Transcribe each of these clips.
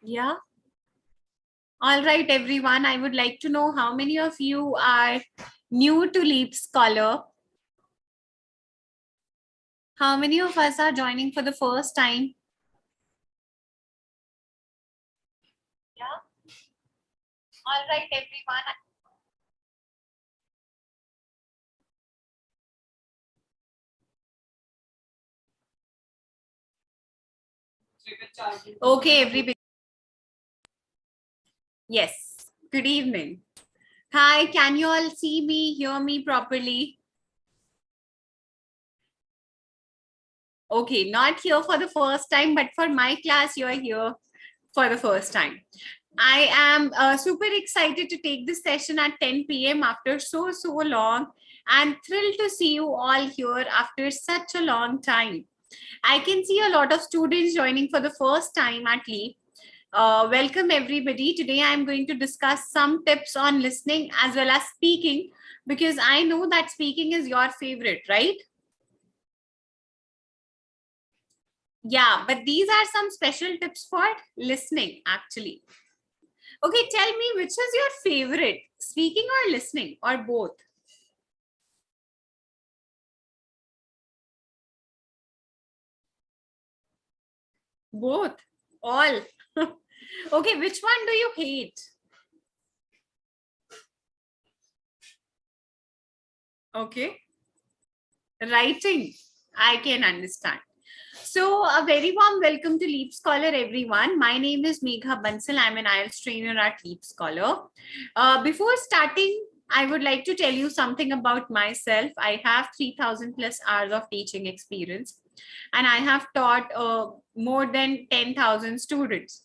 Yeah. All right, everyone. I would like to know how many of you are new to LeapScholar. How many of us are joining for the first time? Yeah. All right, everyone. Okay, everybody. Yes. Good evening. Hi, can you all see me, hear me properly? Okay, not here for the first time, but for my class, you are here for the first time. I am super excited to take this session at 10 p.m. after so long, and thrilled to see you all here after such a long time. I can see a lot of students joining for the first time at Leap. Welcome everybody. Today I am going to discuss some tips on listening as well as speaking, because I know that speaking is your favorite, right? Yeah, but these are some special tips for listening actually. Okay, tell me, which is your favorite, speaking or listening, or both? Both, all. Okay, which one do you hate? Okay, writing, I can understand. So a very warm welcome to LeapScholar, everyone. My name is Megha Bansal. I'm an IELTS trainer at LeapScholar. Before starting, I would like to tell you something about myself. I have 3,000 plus hours of teaching experience, and I have taught more than 10,000 students,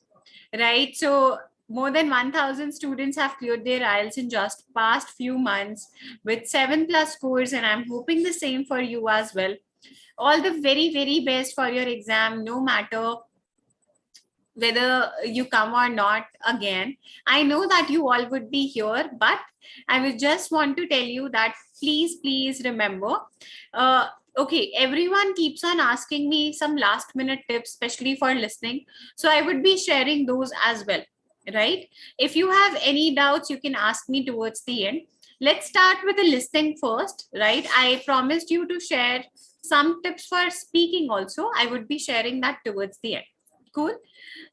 right? So more than 1,000 students have cleared their IELTS in just past few months with 7+ scores, and I'm hoping the same for you as well. All the very best for your exam, no matter whether you come or not again. I know that you all would be here, but I would just want to tell you that please remember. Okay, everyone keeps on asking me some last minute tips, especially for listening, so I would be sharing those as well, right? If you have any doubts, you can ask me towards the end. Let's start with the listening first, right? I promised you to share some tips for speaking also. I would be sharing that towards the end. Cool.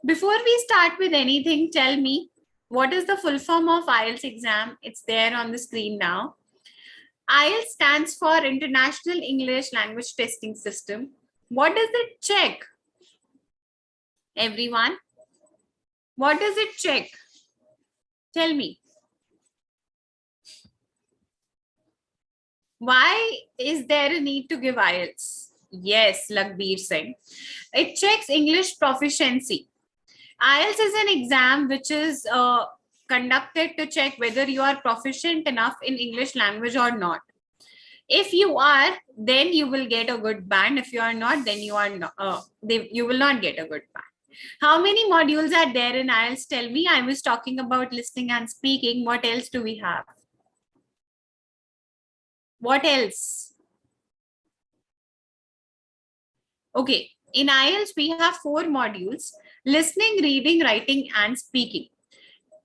Before we start with anything, tell me, what is the full form of IELTS exam? It's there on the screen now. IELTS stands for International English Language Testing System. What does it check? Everyone, what does it check? Tell me. Why is there a need to give IELTS? Yes, Lagbir Singh. It checks English proficiency. IELTS is an exam which is conducted to check whether you are proficient enough in English language or not. If you are, then you will get a good band. If you are not, then you are not. You will not get a good band. How many modules are there in IELTS? Tell me. I was talking about listening and speaking. What else do we have? What else? Okay. In IELTS, we have 4 modules: listening, reading, writing, and speaking.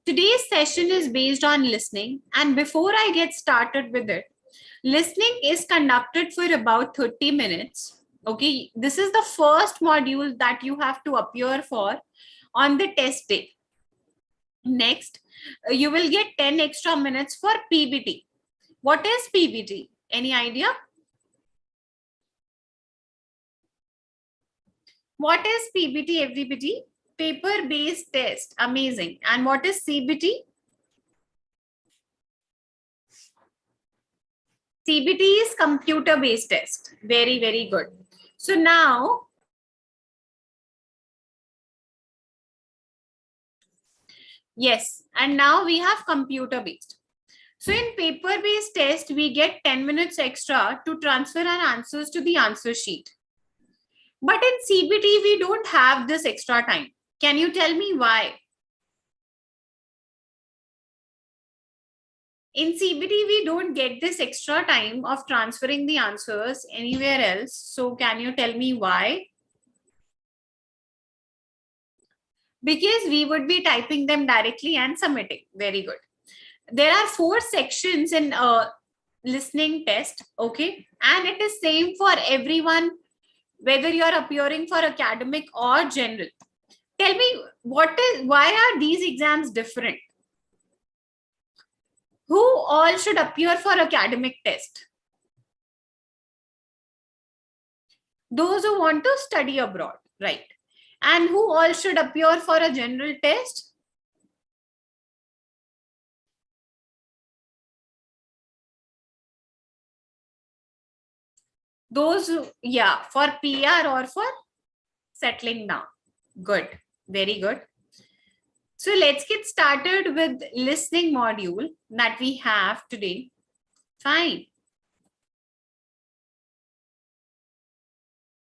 Today's session is based on listening, and before I get started with it, listening is conducted for about 30 minutes. Okay, this is the first module that you have to appear for on the test day. Next, you will get 10 extra minutes for PBT. What is PBT? Any idea? What is PBT, everybody? Paper-based test. Amazing. And what is CBT? CBT is computer-based test. Very good. So now, yes, and now we have computer-based. So in paper-based test, we get 10 minutes extra to transfer our answers to the answer sheet. But in CBT, we don't have this extra time. Can you tell me why? In CBT, we don't get this extra time of transferring the answers anywhere else. So can you tell me why? Because we would be typing them directly and submitting. Very good. There are 4 sections in listening test, okay, and it is same for everyone, whether you are appearing for academic or general. Tell me, why are these exams different? Who all should appear for academic test? Those who want to study abroad, right? And who all should appear for a general test? Those who, yeah, for PR or for settling down. Good, very good. So let's get started with listening module that we have today. Fine.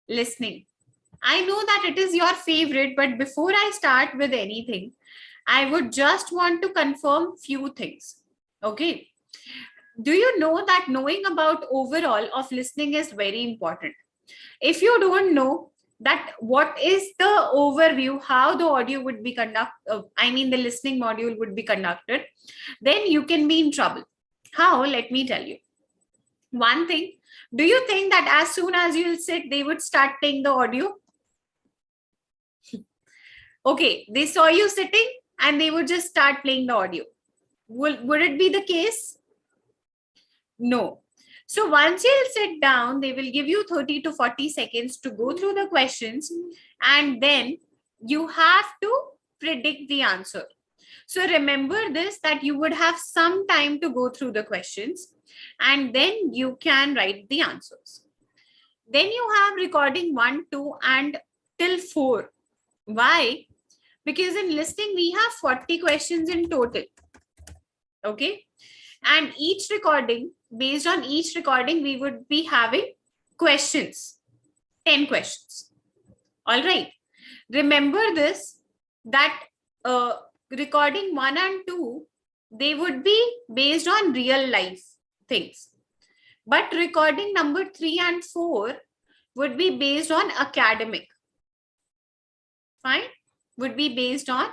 Listening. I know that it is your favorite, but before I start with anything, I would just want to confirm few things. Okay. Do you know that knowing about overall of listening is very important? If you don't know that what is the overview, how the audio would be the listening module would be conducted, then you can be in trouble. How? Let me tell you. One thing, do you think that as soon as you'll sit, they would start playing the audio? Okay, they saw you sitting and they would just start playing the audio. Would it be the case? No. So once you'll sit down, they will give you 30 to 40 seconds to go through the questions, and then you have to predict the answer. So remember this, that you would have some time to go through the questions and then you can write the answers. Then you have recording 1, 2 and till 4. Why? Because in listening, we have 40 questions in total. Okay. And each recording, based on each recording, we would be having questions, 10 questions. All right. Remember this, that recording 1 and 2, they would be based on real life things. But recording number 3 and 4 would be based on academic. Fine. Would be based on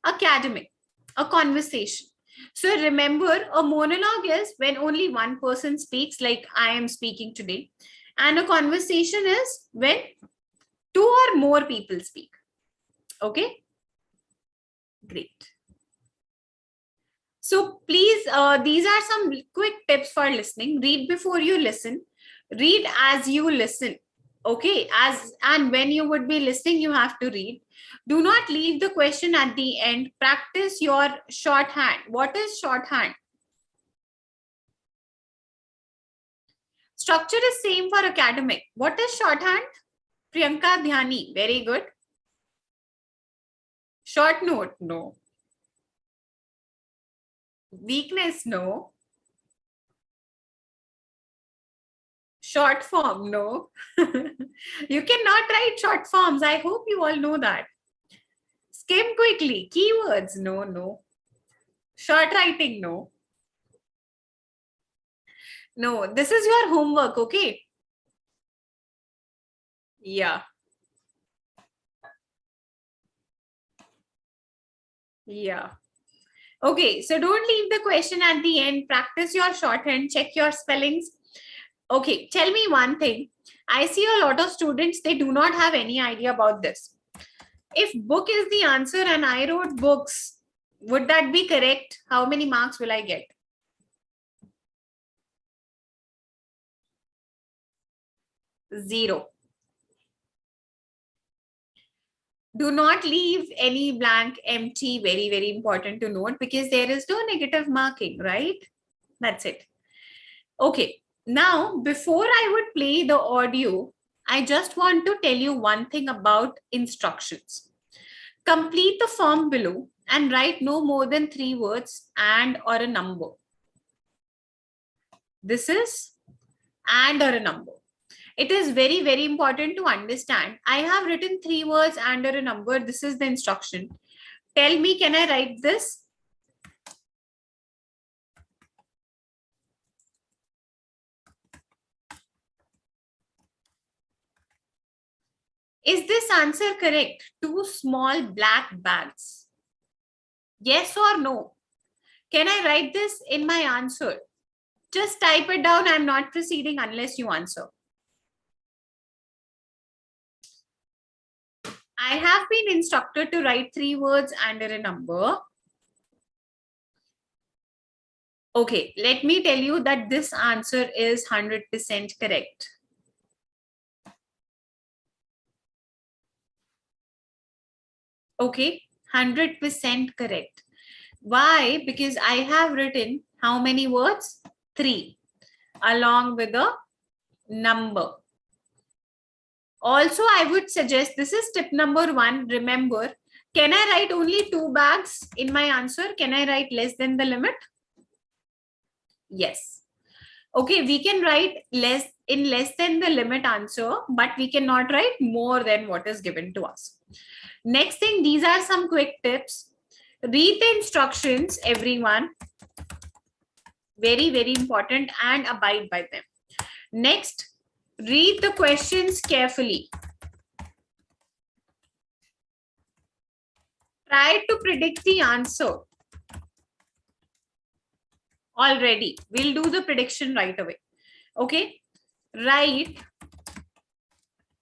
academic, a conversation. So remember, a monologue is when only one person speaks, like I am speaking today. And a conversation is when 2 or more people speak. Okay? Great. So please, these are some quick tips for listening. Read before you listen. Read as you listen. Okay? And when you would be listening, you have to read. Do not leave the question at the end. Practice your shorthand. What is shorthand? Structure is same for academic. What is shorthand? Priyanka Dhyani. Very good. Short note? No. Weakness? No. Short form? No. You cannot write short forms. I hope you all know that. Skim quickly. Keywords? No, no. Short writing? No. No, this is your homework, okay? Yeah. Yeah. Okay, so don't leave the question at the end. Practice your shorthand, check your spellings. Okay, tell me one thing. I see a lot of students, they do not have any idea about this. If book is the answer and I wrote books, would that be correct? How many marks will I get? 0. Do not leave any blank empty. Very, very important to note, because there is no negative marking, right? That's it. Okay. Now, before I would play the audio, I just want to tell you one thing about instructions. Complete the form below and write no more than 3 words and or a number. This is and or a number. It is very, very important to understand. I have written 3 words and or a number. This is the instruction. Tell me, can I write this? Is this answer correct? 2 small black bags. Yes or no? Can I write this in my answer? Just type it down. I'm not proceeding unless you answer. I have been instructed to write 3 words under a number. Okay, let me tell you that this answer is 100% correct. Okay, 100% correct. Why? Because I have written how many words? 3 along with a number. Also, I would suggest, this is tip number 1. Remember, can I write only 2 bags in my answer? Can I write less than the limit? Yes. Okay, we can write less than the limit answer, but we cannot write more than what is given to us. Next thing, these are some quick tips. Read the instructions, everyone. Very, very important, and abide by them. Next, read the questions carefully. Try to predict the answer. Already, we'll do the prediction right away. Okay, write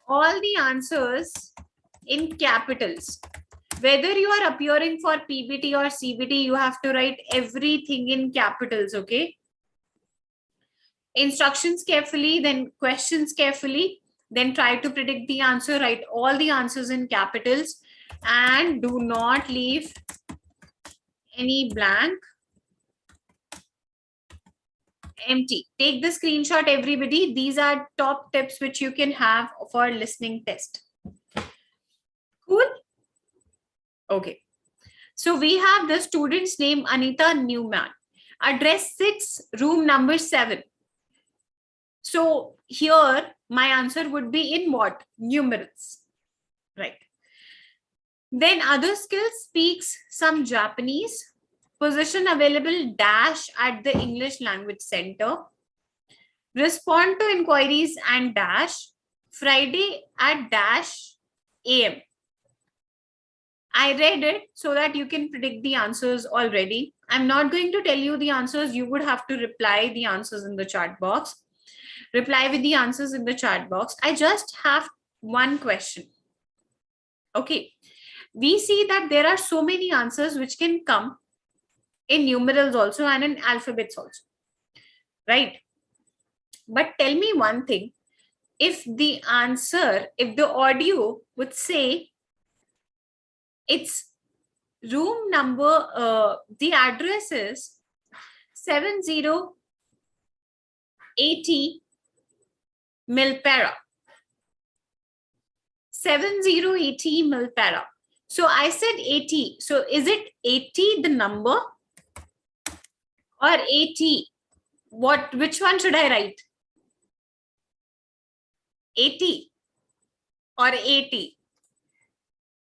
all the answers in capitals. Whether you are appearing for PBT or CBT, you have to write everything in capitals. Okay, instructions carefully, then questions carefully, then try to predict the answer. Write all the answers in capitals and do not leave any blank, empty. Take the screenshot, everybody. These are top tips which you can have for listening test. Cool? Okay. So we have the student's name, Anita Newman. Address 6, room number 7. So here my answer would be in what? Numerals. Right. Then other skills, speaks some Japanese. Position available dash at the English Language Center. Respond to inquiries and dash. Friday at dash AM. I read it so that you can predict the answers already. I'm not going to tell you the answers. You would have to reply the answers in the chat box. Reply with the answers in the chat box. I just have one question. Okay. We see that there are so many answers which can come in numerals also and in alphabets also. Right? But tell me one thing. If the answer, if the audio would say it's room number, the address is 7080 Milpera. 7080 Milpera. So I said 80. So is it 80 the number or 80? Which one should I write? 80 or 80?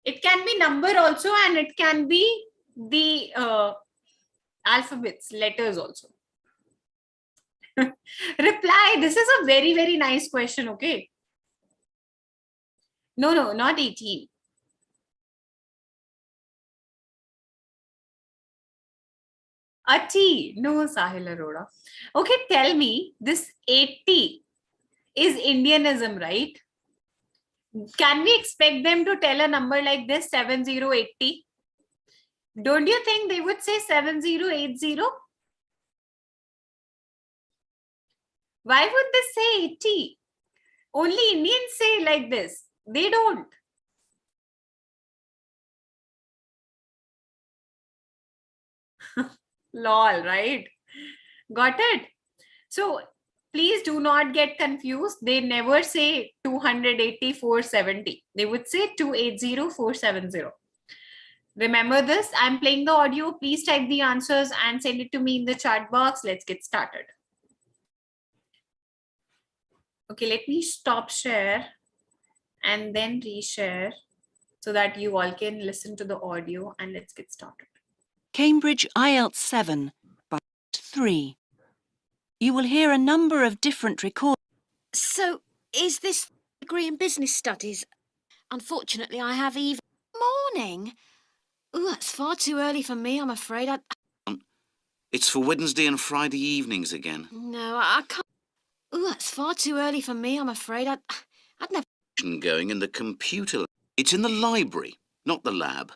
It can be number also, and it can be the alphabets, letters also. Reply. This is a very, very nice question. Okay. No, not 18. A T. No, Sahil Arora. Okay, tell me, this 80 is Indianism, right? Can we expect them to tell a number like this, 7080? Don't you think they would say 7080? Why would they say 80? Only Indians say like this. They don't. Lol, right? Got it? So please do not get confused. They never say 280, 470. They would say 280, 470. Remember this. I'm playing the audio. Please type the answers and send it to me in the chat box. Let's get started. Okay, let me stop share and then reshare so that you all can listen to the audio, and let's get started. Cambridge IELTS 7, Part 3. You will hear a number of different recordings. So, is this degree in business studies? Unfortunately, I have morning. Ooh, that's far too early for me, I'm afraid. It's for Wednesday and Friday evenings again. No, I can't. Ooh, that's far too early for me, I'm afraid. I'd never... Going in the computer. It's in the library, not the lab.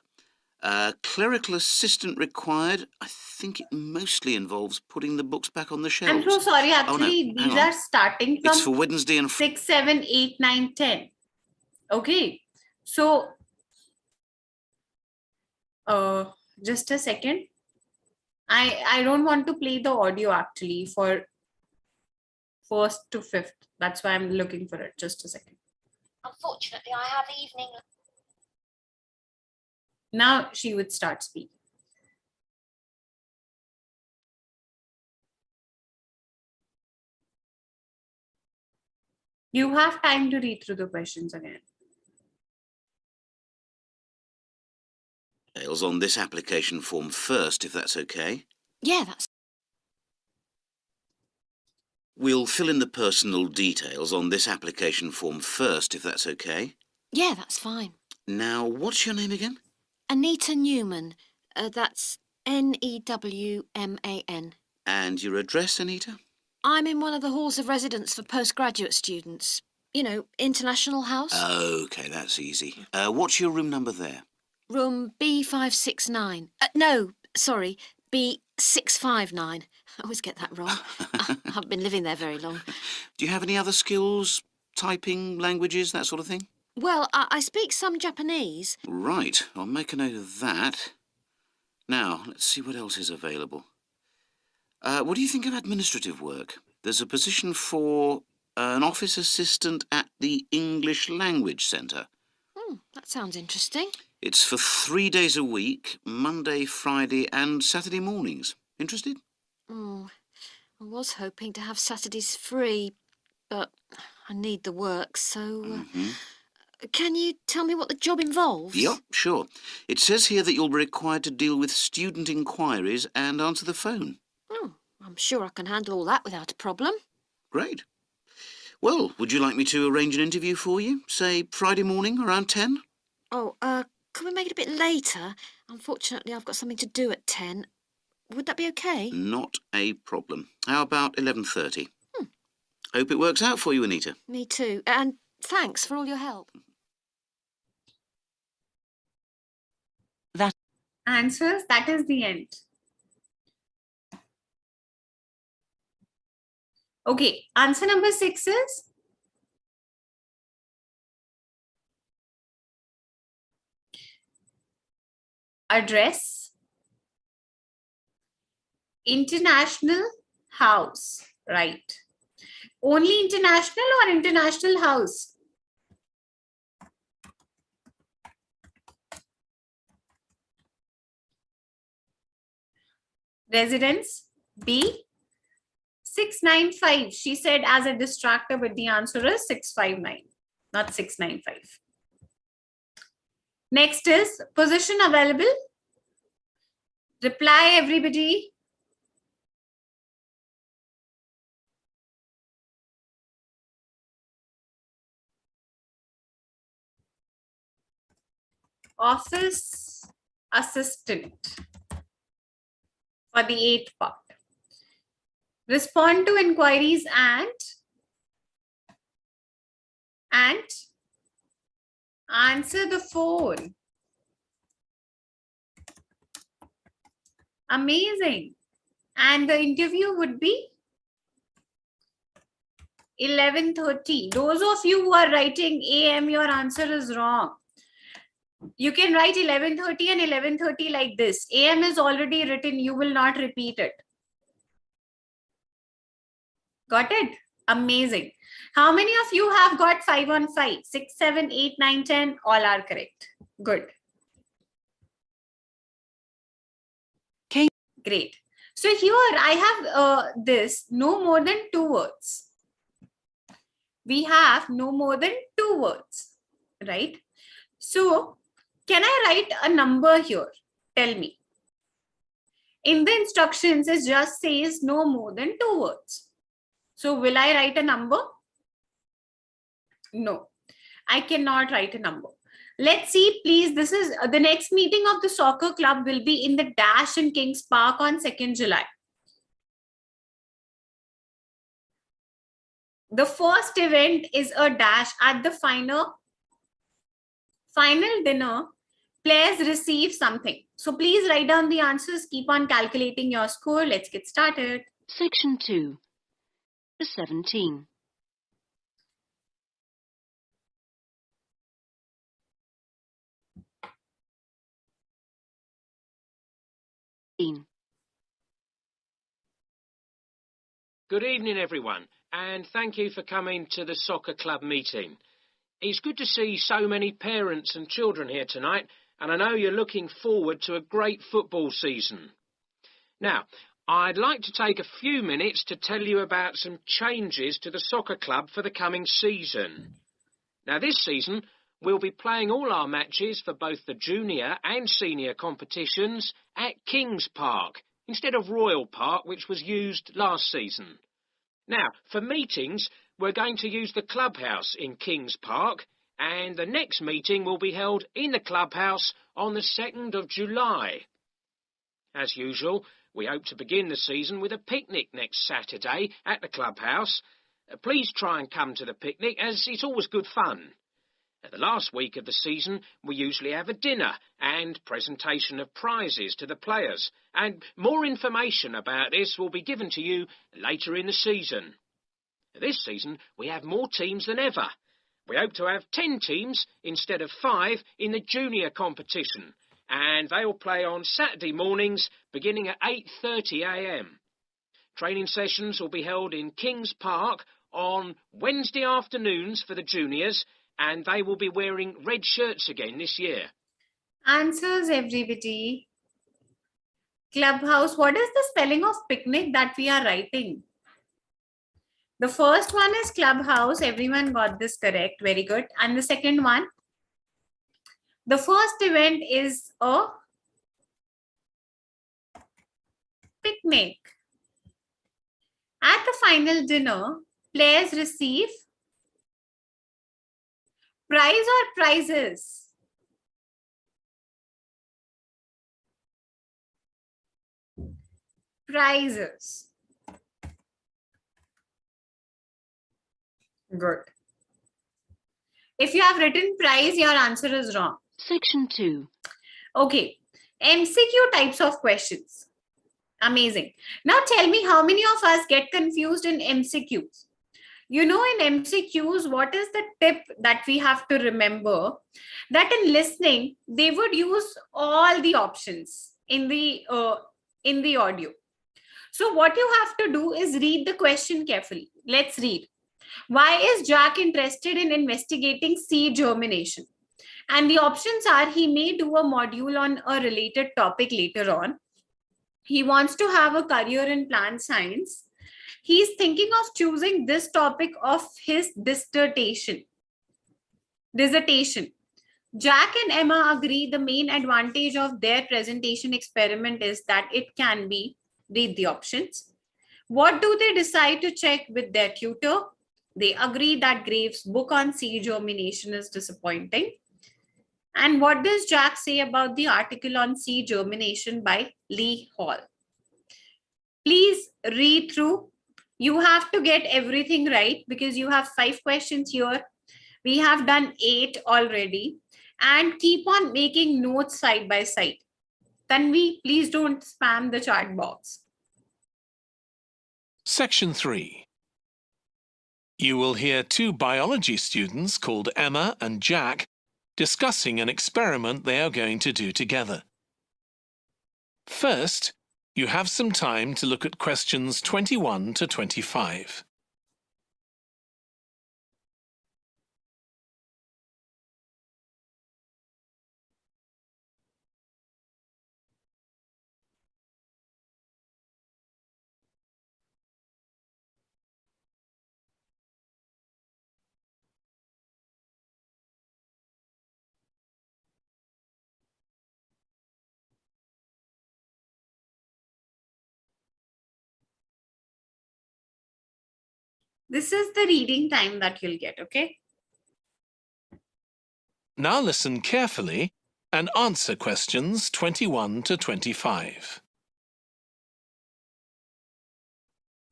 Clerical assistant required. I think it mostly involves putting the books back on the shelves. I'm so sorry, Oh, no, actually, hang these on. are starting from It's for Wednesday and 6, 7, 8, 9, 10. Okay, so just a second. I don't want to play the audio actually for 1st to 5th. That's why I'm looking for it. Just a second. Unfortunately, I have evening... Now she would start speaking. You have time to read through the questions again. details on this application form first, if that's okay. Yeah, that's... We'll fill in the personal details on this application form first, if that's okay. Yeah, that's fine. Now, what's your name again? Anita Newman. That's Newman. And your address, Anita? I'm in one of the halls of residence for postgraduate students. You know, International House. OK, that's easy. What's your room number there? Room B569. No, sorry, B659. I always get that wrong. I haven't been living there very long. Do you have any other skills? Typing, languages, that sort of thing? Well, I speak some Japanese. Right, I'll make a note of that. Now, let's see what else is available. What do you think of administrative work? There's a position for an office assistant at the English Language Centre. That sounds interesting. It's for 3 days a week, Monday, Friday and Saturday mornings. Interested? I was hoping to have Saturdays free, but I need the work, so... Can you tell me what the job involves? Yep, sure. It says here that you'll be required to deal with student inquiries and answer the phone. I'm sure I can handle all that without a problem. Great. Well, would you like me to arrange an interview for you? Say Friday morning around 10? Could we make it a bit later? Unfortunately, I've got something to do at 10. Would that be okay? Not a problem. How about 11:30? Hope it works out for you, Anita. Me too. And thanks for all your help. Answers, that is the end. Okay, answer number 6 is address, international house, right? Only international or international house? Residence, B, 695. She said as a distractor, but the answer is 659, not 695. Next is position available. Reply, everybody. Office assistant for the 8th part. Respond to inquiries and answer the phone. Amazing. And the interview would be 11:30. Those of you who are writing AM, your answer is wrong. You can write 11:30 and 11:30 like this. AM is already written. You will not repeat it. Got it? Amazing. How many of you have got 5 on 5? 6, 7, 8, 9, 10. All are correct. Good. Okay. Great. So here I have this no more than 2 words. We have no more than 2 words, right? So can I write a number here? Tell me. In the instructions, it just says no more than 2 words. So will I write a number? No, I cannot write a number. Let's see, please. This is the next meeting of the soccer club will be in the Dash in Kings Park on 2nd July. The first event is a dash at the final dinner. Players receive something. So please write down the answers. Keep on calculating your score. Let's get started. Section 2. The 17. Good evening, everyone, and thank you for coming to the soccer club meeting. It's good to see so many parents and children here tonight, and I know you're looking forward to a great football season. Now, I'd like to take a few minutes to tell you about some changes to the soccer club for the coming season. Now, this season, we'll be playing all our matches for both the junior and senior competitions at Kings Park, instead of Royal Park, which was used last season. Now, for meetings, we're going to use the clubhouse in Kings Park, and the next meeting will be held in the clubhouse on the 2nd of July. As usual, we hope to begin the season with a picnic next Saturday at the clubhouse. Please try and come to the picnic, as it's always good fun. The last week of the season, we usually have a dinner and presentation of prizes to the players, and more information about this will be given to you later in the season. This season, we have more teams than ever. We hope to have 10 teams instead of 5 in the junior competition, and they will play on Saturday mornings beginning at 8:30 a.m. Training sessions will be held in Kings Park on Wednesday afternoons for the juniors, and they will be wearing red shirts again this year. Answers, everybody. Clubhouse. What is the spelling of picnic that we are writing? The first one is clubhouse. Everyone got this correct. Very good. And the second one? The first event is a picnic. At the final dinner, players receive prize or prizes? Prizes. Good. If you have written prize, your answer is wrong. Section 2. Okay. MCQ types of questions. Amazing. Now tell me, how many of us get confused in MCQs? You know, in MCQs, what is the tip that we have to remember? That in listening, they would use all the options in the audio. So what you have to do is read the question carefully. Let's read. Why is Jack interested in investigating seed germination? And the options are: he may do a module on a related topic later on. He wants to have a career in plant science. He's thinking of choosing this topic of his dissertation. Jack and Emma agree the main advantage of their presentation experiment is that it can be, read the options. What do they decide to check with their tutor? They agree that Graves' book on seed germination is disappointing. And what does Jack say about the article on seed germination by Lee Hall? Please read through. You have to get everything right because you have 5 questions here. We have done 8 already. And keep on making notes side by side. Tanvi, please don't spam the chat box. Section 3. You will hear 2 biology students called Emma and Jack discussing an experiment they are going to do together. First, you have some time to look at questions 21 to 25. This is the reading time that you'll get, okay? Now listen carefully and answer questions 21 to 25.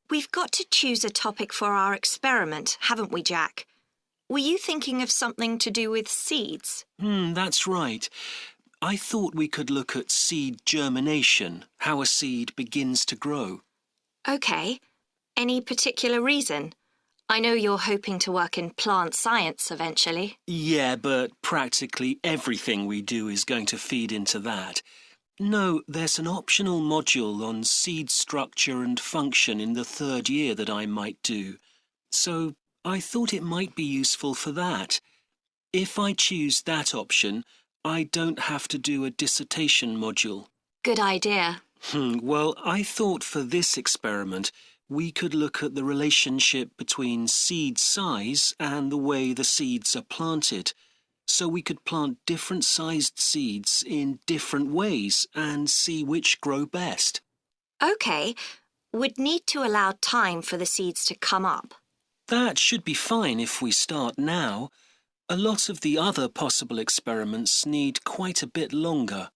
We've got to choose a topic for our experiment, haven't we, Jack? Were you thinking of something to do with seeds? That's right. I thought we could look at seed germination, how a seed begins to grow. OK. Any particular reason? I know you're hoping to work in plant science eventually. Yeah, but practically everything we do is going to feed into that. No, there's an optional module on seed structure and function in the 3rd year that I might do. So I thought it might be useful for that. If I choose that option, I don't have to do a dissertation module. Good idea. Well, I thought for this experiment, we could look at the relationship between seed size and the way the seeds are planted. So we could plant different sized seeds in different ways and see which grow best. OK. We'd need to allow time for the seeds to come up. That should be fine if we start now. A lot of the other possible experiments need quite a bit longer.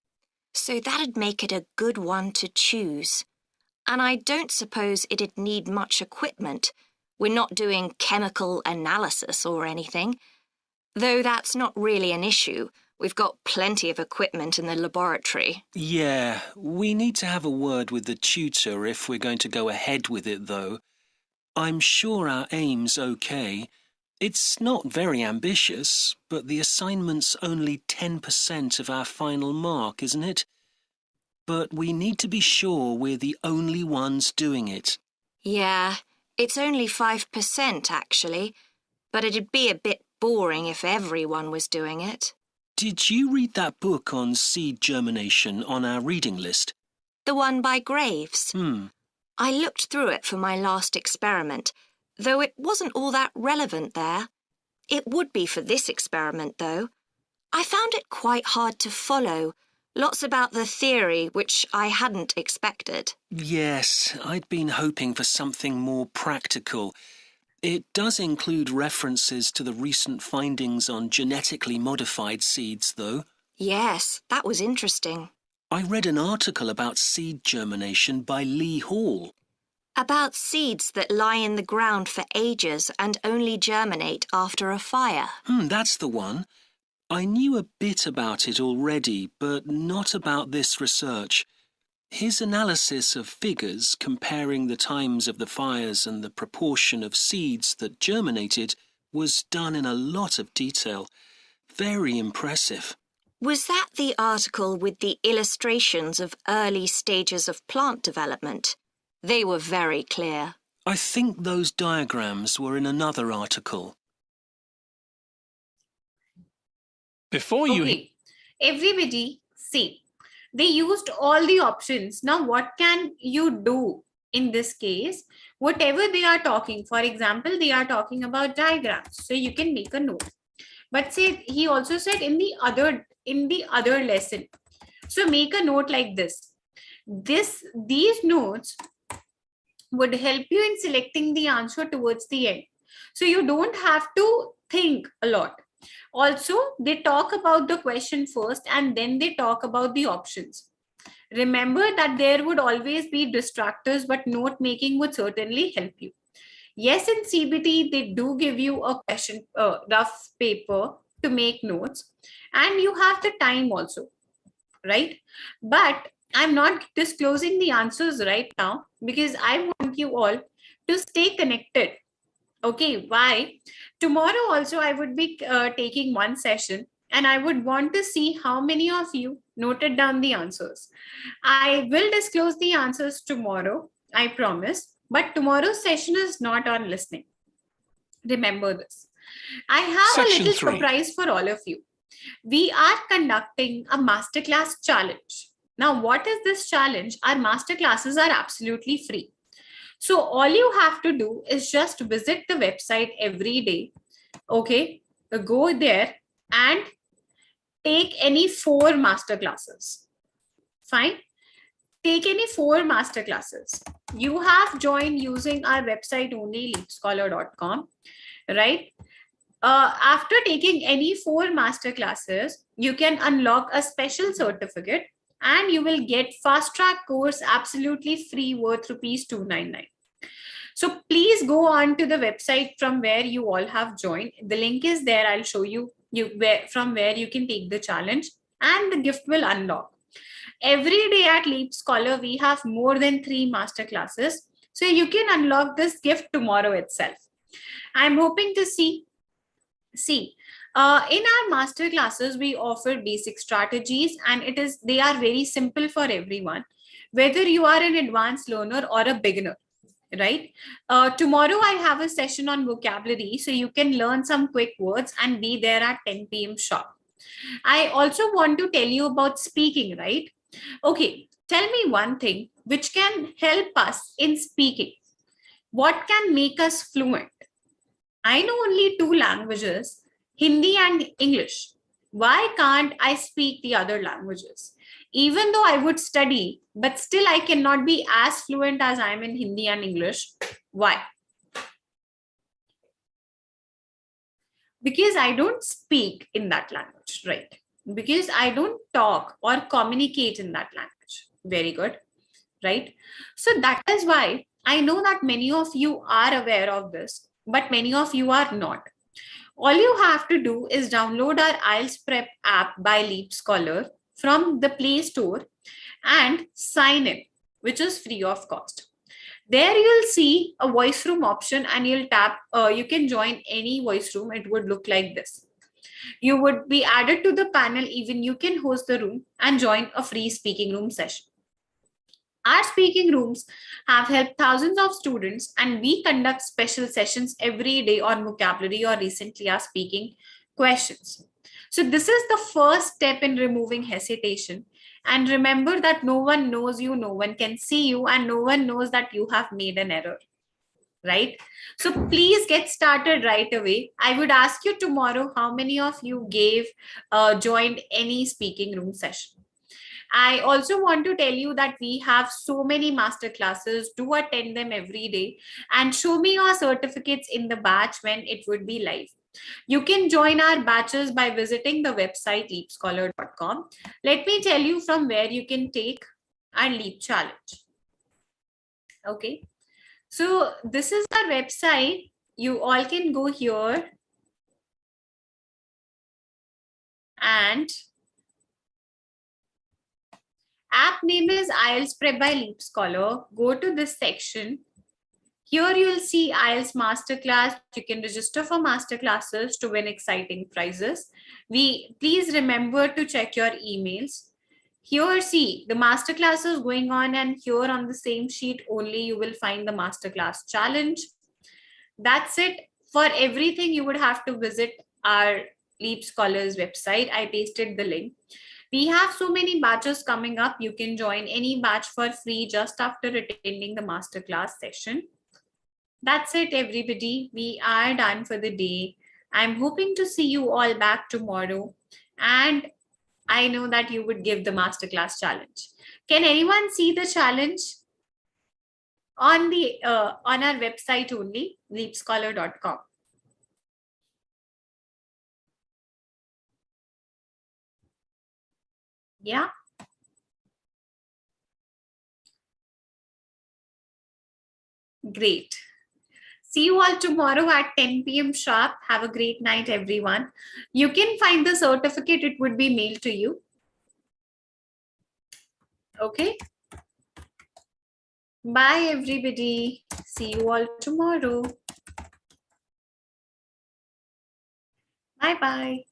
So that'd make it a good one to choose. And I don't suppose it'd need much equipment. We're not doing chemical analysis or anything. Though that's not really an issue. We've got plenty of equipment in the laboratory. Yeah, we need to have a word with the tutor if we're going to go ahead with it, though. I'm sure our aim's okay. It's not very ambitious, but the assignment's only 10% of our final mark, isn't it? But we need to be sure we're the only ones doing it. Yeah, it's only 5% actually, but it'd be a bit boring if everyone was doing it. Did you read that book on seed germination on our reading list? The one by Graves? I looked through it for my last experiment, though it wasn't all that relevant there. It would be for this experiment, though. I found it quite hard to follow. Lots about the theory, which I hadn't expected. Yes, I'd been hoping for something more practical. It does include references to the recent findings on genetically modified seeds, though. Yes, that was interesting. I read an article about seed germination by Lee Hall. About seeds that lie in the ground for ages and only germinate after a fire. That's the one. I knew a bit about it already, but not about this research. His analysis of figures comparing the times of the fires and the proportion of seeds that germinated was done in a lot of detail. Very impressive. Was that the article with the illustrations of early stages of plant development? They were very clear. I think those diagrams were in another article. Before you... Okay, everybody, see, they used all the options. Now, what can you do in this case? Whatever they are talking, for example, they are talking about diagrams, so you can make a note. But say he also said in the other lesson. So make a note like this. These notes would help you in selecting the answer towards the end. So you don't have to think a lot. Also, they talk about the question first and then they talk about the options. Remember that there would always be distractors, but note making would certainly help you. Yes, in CBT, they do give you a question, rough paper to make notes, and you have the time also, right? But I'm not disclosing the answers right now because I want you all to stay connected. Okay, why? Tomorrow also I would be taking one session and I would want to see how many of you noted down the answers. I will disclose the answers tomorrow, I promise, but tomorrow's session is not on listening. Remember this. I have Section a little 3. surprise for all of you. We are conducting a masterclass challenge. Now, what is this challenge? Our masterclasses are absolutely free. So all you have to do is just visit the website every day. Okay, go there and take any 4 masterclasses. Fine. Take any 4 masterclasses. You have joined using our website only, LeapScholar.com, right? After taking any 4 master classes, you can unlock a special certificate and you will get fast track course absolutely free worth rupees 299. So please go on to the website from where you all have joined. The link is there. I'll show you from where you can take the challenge and the gift will unlock. Every day at LeapScholar, we have more than 3 master classes. So you can unlock this gift tomorrow itself. I'm hoping to see. In our master classes, we offer basic strategies and they are very simple for everyone, whether you are an advanced learner or a beginner. Right? Tomorrow I have a session on vocabulary, so you can learn some quick words and be there at 10 p.m. sharp. I also want to tell you about speaking, right? Okay, tell me one thing which can help us in speaking. What can make us fluent? I know only 2 languages, Hindi and English. Why can't I speak the other languages? Even though I would study, but still I cannot be as fluent as I am in Hindi and English. Why? Because I don't speak in that language, right? Because I don't talk or communicate in that language. Very good, right? So that is why I know that many of you are aware of this, but many of you are not. All you have to do is download our IELTS Prep app by LeapScholar from the Play Store and sign in, which is free of cost. There you'll see a voice room option and you'll tap, you can join any voice room. It would look like this. You would be added to the panel, even you can host the room and join a free speaking room session. Our speaking rooms have helped thousands of students and we conduct special sessions every day on vocabulary or recently our speaking questions. So this is the first step in removing hesitation. And remember that no one knows you, no one can see you, and no one knows that you have made an error, right? So please get started right away. I would ask you tomorrow how many of you joined any speaking room session. I also want to tell you that we have so many master classes. Do attend them every day and show me your certificates in the batch when it would be live. You can join our batches by visiting the website leapscholar.com. Let me tell you from where you can take our Leap Challenge. Okay, so this is our website. You all can go here and app name is IELTS Prep by LeapScholar. Go to this section. Here you'll see IELTS Masterclass. You can register for masterclasses to win exciting prizes. Please remember to check your emails. Here, see the masterclass is going on, and here on the same sheet only you will find the masterclass challenge. That's it. For everything, you would have to visit our LeapScholar's website. I pasted the link. We have so many batches coming up. You can join any batch for free just after attending the masterclass session. That's it, everybody. We are done for the day. I'm hoping to see you all back tomorrow. And I know that you would give the masterclass challenge. Can anyone see the challenge? On our website only, leapscholar.com. Yeah. Great. See you all tomorrow at 10 p.m. sharp. Have a great night, everyone. You can find the certificate. It would be mailed to you. Okay. Bye, everybody. See you all tomorrow. Bye-bye.